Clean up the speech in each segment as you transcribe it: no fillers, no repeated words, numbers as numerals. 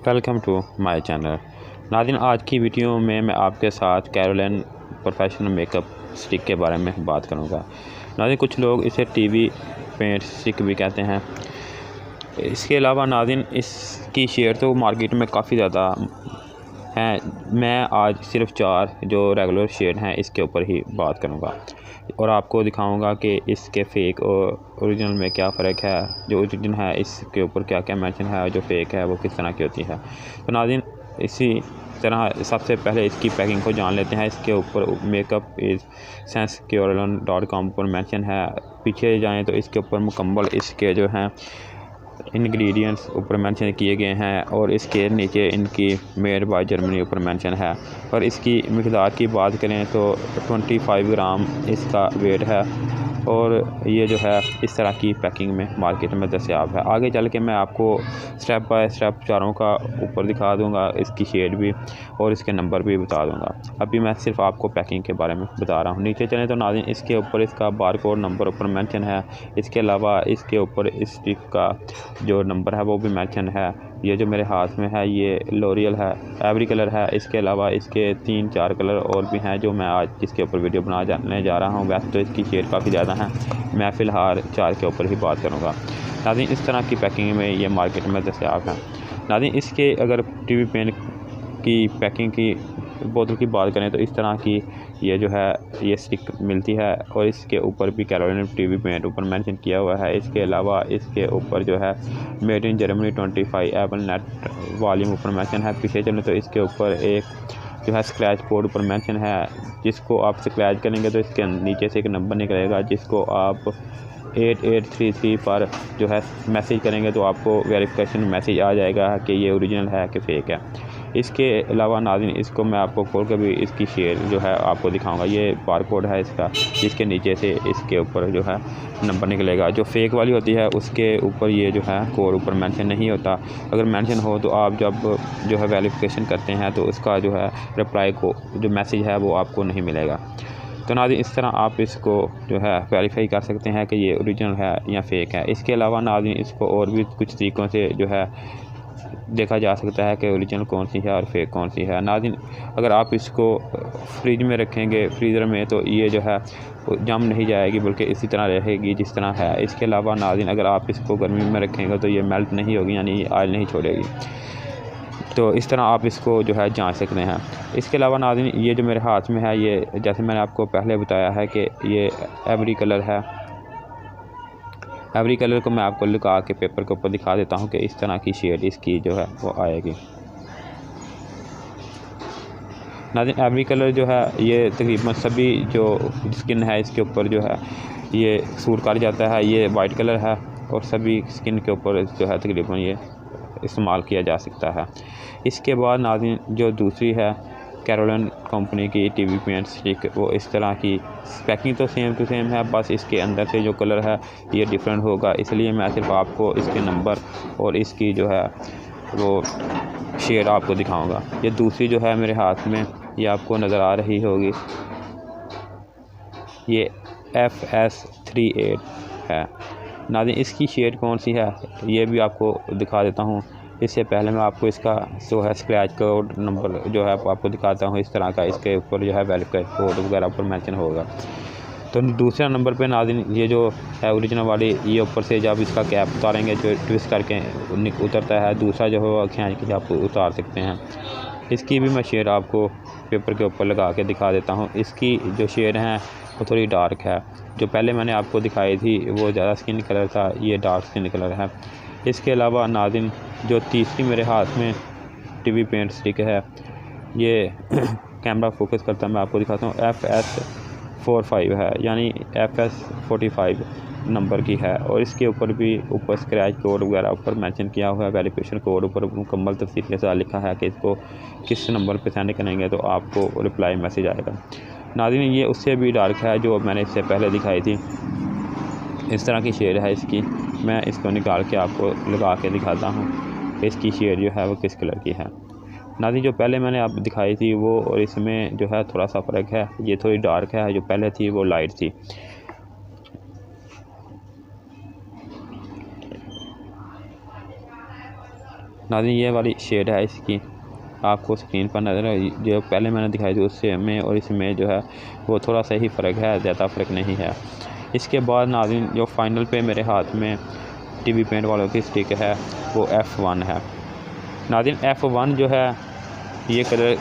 Welcome to my channel. नाज़रीन, आज की वीडियो में मैं आपके साथ कैरोलिन प्रोफेशनल मेकअप स्टिक के बारे में बात करूंगा। नाज़रीन, कुछ लोग इसे टीवी पेंट स्टिक भी कहते हैं। इसके अलावा नाज़रीन, इसकी शेयर तो मार्केट में काफ़ी ज़्यादा हैं। मैं आज सिर्फ 4 जो रेगुलर शेड हैं इसके ऊपर ही बात करूंगा और आपको दिखाऊंगा कि इसके फ़ेक और ओरिजिनल में क्या फ़र्क है। जो ओरिजिनल है इसके ऊपर क्या क्या मेंशन है और जो फ़ेक है वो किस तरह की होती है। तो नाज़रीन, इसी तरह सबसे पहले इसकी पैकिंग को जान लेते हैं। इसके ऊपर मेकअप इज़ sensecaroline.com पर मेंशन है। पीछे जाएं तो इसके ऊपर मुकम्मल इसके जो हैं इंग्रेडिएंट्स ऊपर मेंशन किए गए हैं और इसके नीचे इनकी मेड बाय जर्मनी ऊपर मेंशन है। और इसकी मिक़दार की बात करें तो 25 ग्राम इसका वेट है और ये जो है इस तरह की पैकिंग में मार्केट में दस्तयाब है। आगे चल के मैं आपको स्टेप बाय स्टेप चारों का ऊपर दिखा दूंगा, इसकी शेड भी और इसके नंबर भी बता दूंगा। अभी मैं सिर्फ आपको पैकिंग के बारे में बता रहा हूँ। नीचे चलें तो नाज़रीन, इसके ऊपर इसका बारकोड नंबर ऊपर मेंशन है। इसके अलावा इसके ऊपर इस स्टिक का जो नंबर है वो भी मेंशन है। ये जो मेरे हाथ में है ये लॉरियल है, एवरी कलर है। इसके अलावा इसके 3-4 कलर और भी हैं जो मैं आज इसके ऊपर वीडियो बनाने जा रहा हूँ। वैसे तो इसकी शेड काफ़ी ज़्यादा है, मैं फ़िलहाल 4 के ऊपर ही बात करूँगा। नाज़रीन, इस तरह की पैकिंग में ये मार्केट में दस्तयाब है। नाज़रीन, इसके अगर टीवी पेन की पैकिंग की बोतल की बात करें तो इस तरह की ये जो है ये स्टिक मिलती है और इसके ऊपर भी कैरोलिन टीवी पेंट ऊपर मेंशन किया हुआ है। इसके अलावा इसके ऊपर जो है made in Germany 25 Apple net volume ऊपर मेंशन है। पीछे चलें तो इसके ऊपर एक जो है स्क्रैच कोड ऊपर मेंशन है, जिसको आप स्क्रैच करेंगे तो इसके नीचे से एक नंबर निकलेगा, जिसको आप 8833 पर जो है मैसेज करेंगे तो आपको वेरिफिकेशन मैसेज आ जाएगा कि ये ओरिजिनल है कि फ़ेक है। इसके अलावा नाज़रीन, इसको मैं आपको खोल के भी इसकी शेयर जो है आपको दिखाऊंगा। ये बारकोड है इसका, जिसके नीचे से इसके ऊपर जो है नंबर निकलेगा। जो फ़ेक वाली होती है उसके ऊपर ये जो है कोड ऊपर मेंशन नहीं होता। अगर मेंशन हो तो आप जब जो है वेरिफिकेशन करते हैं तो उसका जो है रिप्लाई को जो मैसेज है वो आपको नहीं मिलेगा। तो नाज़रीन, इस तरह आप इसको जो है वेरीफाई कर सकते हैं कि ये ओरिजिनल है या फ़ेक है। इसके अलावा नाज़रीन, इसको और भी कुछ तरीक़ों से जो है देखा जा सकता है कि ओरिजिनल कौन सी है और फेक कौन सी है। नाज़रीन, अगर आप इसको फ्रिज में रखेंगे फ्रीज़र में तो ये जो है जम नहीं जाएगी, बल्कि इसी तरह रहेगी जिस तरह है। इसके अलावा नाज़रीन, अगर आप इसको गर्मी में रखेंगे तो ये मेल्ट नहीं होगी, यानी ऑयल नहीं छोड़ेगी। तो इस तरह आप इसको जो है जांच सकते हैं। इसके अलावा नाज़रीन, ये जो मेरे हाथ में है ये जैसे मैंने आपको पहले बताया है कि ये एवरी कलर है। एवरी कलर को मैं आपको लगा के पेपर के ऊपर दिखा देता हूँ कि इस तरह की शेड इसकी जो है वो आएगी। नाज़रीन, एवरी कलर जो है ये तकरीबन सभी जो स्किन है इसके ऊपर जो है ये सूट कर जाता है। ये वाइट कलर है और सभी स्किन के ऊपर जो है तकरीबन ये इस्तेमाल किया जा सकता है। इसके बाद नाज़रीन, जो दूसरी है कैरोलिन कंपनी की टीवी पेंट स्टिक, वो इस तरह की पैकिंग तो सेम टू सेम है, बस इसके अंदर से जो कलर है ये डिफरेंट होगा। इसलिए मैं सिर्फ आपको इसके नंबर और इसकी जो है वो शेड आपको दिखाऊंगा। ये दूसरी जो है मेरे हाथ में ये आपको नज़र आ रही होगी, ये FS38 है। नाज़रीन, इसकी शेड कौन सी है ये भी आपको दिखा देता हूँ। इससे पहले मैं आपको इसका जो है स्क्रैच कोड नंबर जो है आपको दिखाता हूँ। इस तरह का इसके ऊपर जो है वेरीफाई कोड वगैरह ऊपर मेंशन होगा। तो दूसरे नंबर पे नाज़रीन, ये जो है ओरिजिनल वाली, ये ऊपर से जब इसका कैप उतारेंगे जो ट्विस्ट करके उतरता है, दूसरा जो है खींच के आप उतार सकते हैं। इसकी भी मैं शेड आपको पेपर के ऊपर लगा के दिखा देता हूँ। इसकी जो शेड है वो थोड़ी डार्क है। जो पहले मैंने आपको दिखाई थी वो ज़्यादा स्किन कलर था, ये डार्क स्किन कलर है। इसके अलावा नाज़रीन, जो तीसरी मेरे हाथ में टीवी पेंट स्टिक है ये कैमरा फोकस करता है, मैं आपको दिखाता हूँ। FS45 है, यानी FS45 नंबर की है और इसके ऊपर भी ऊपर स्क्रैच कोड वगैरह ऊपर मेंशन किया हुआ है। वेरिफिकेशन कोड ऊपर मुकम्मल तफसील के साथ लिखा है कि इसको किस नंबर पे सेंड करेंगे तो आपको रिप्लाई मैसेज आएगा। नाज़रीन, ये उससे भी डार्क है जो मैंने इससे पहले दिखाई थी। इस तरह की शेड है इसकी। मैं इसको निकाल के आपको लगा के दिखाता हूँ इसकी शेड जो है वो किस कलर की है। नाज़रीन, जो पहले मैंने आप दिखाई थी वो और इसमें जो है थोड़ा सा फ़र्क है। ये थोड़ी डार्क है, जो पहले थी वो लाइट थी। नाज़रीन ये वाली शेड है इसकी, आपको स्क्रीन पर नज़र जो पहले मैंने दिखाई थी उससे में और इसमें जो है वो थोड़ा सा ही फ़र्क है, ज़्यादा फ़र्क नहीं है। इसके बाद नाज़रीन जो फाइनल पे मेरे हाथ में टीवी पेंट वालों की स्टिक है वो F1 है। नाज़रीन F1 जो है ये कलर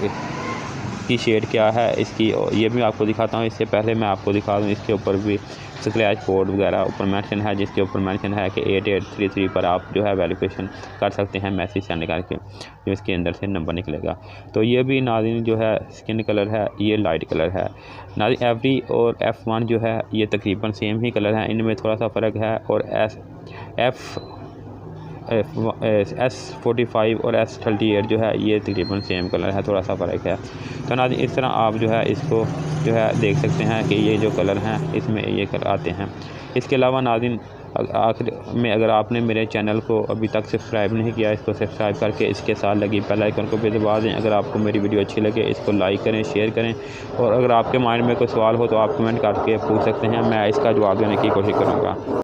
की शेड क्या है इसकी, ये भी आपको दिखाता हूँ। इससे पहले मैं आपको दिखा दूँ इसके ऊपर भी स्क्रैच कोड वगैरह ऊपर मेंशन है, जिसके ऊपर मेंशन है कि 8833 पर आप जो है वेरिफिकेशन कर सकते हैं मैसेज सेंड करके, जो इसके अंदर से नंबर निकलेगा। तो ये भी नाज़रीन जो है स्किन कलर है, ये लाइट कलर है। नाज़रीन एवरी और F1 जो है ये तकरीबन सेम ही कलर है, इनमें थोड़ा सा फ़र्क है। और S45 और S38 जो है ये तकरीबन सेम कलर है, थोड़ा सा फ़र्क है। तो नाज़रीन इस तरह आप जो है इसको जो है देख सकते हैं कि ये जो कलर हैं इसमें ये कलर आते हैं। इसके अलावा नाज़रीन आखिर में अगर आपने मेरे चैनल को अभी तक सब्सक्राइब नहीं किया, इसको सब्सक्राइब करके इसके साथ लगी बेल आइकन को भी दबा दें। अगर आपको मेरी वीडियो अच्छी लगे इसको लाइक करें, शेयर करें, और अगर आपके माइंड में कोई सवाल हो तो आप कमेंट करके पूछ सकते हैं, मैं इसका जवाब देने की कोशिश करूँगा।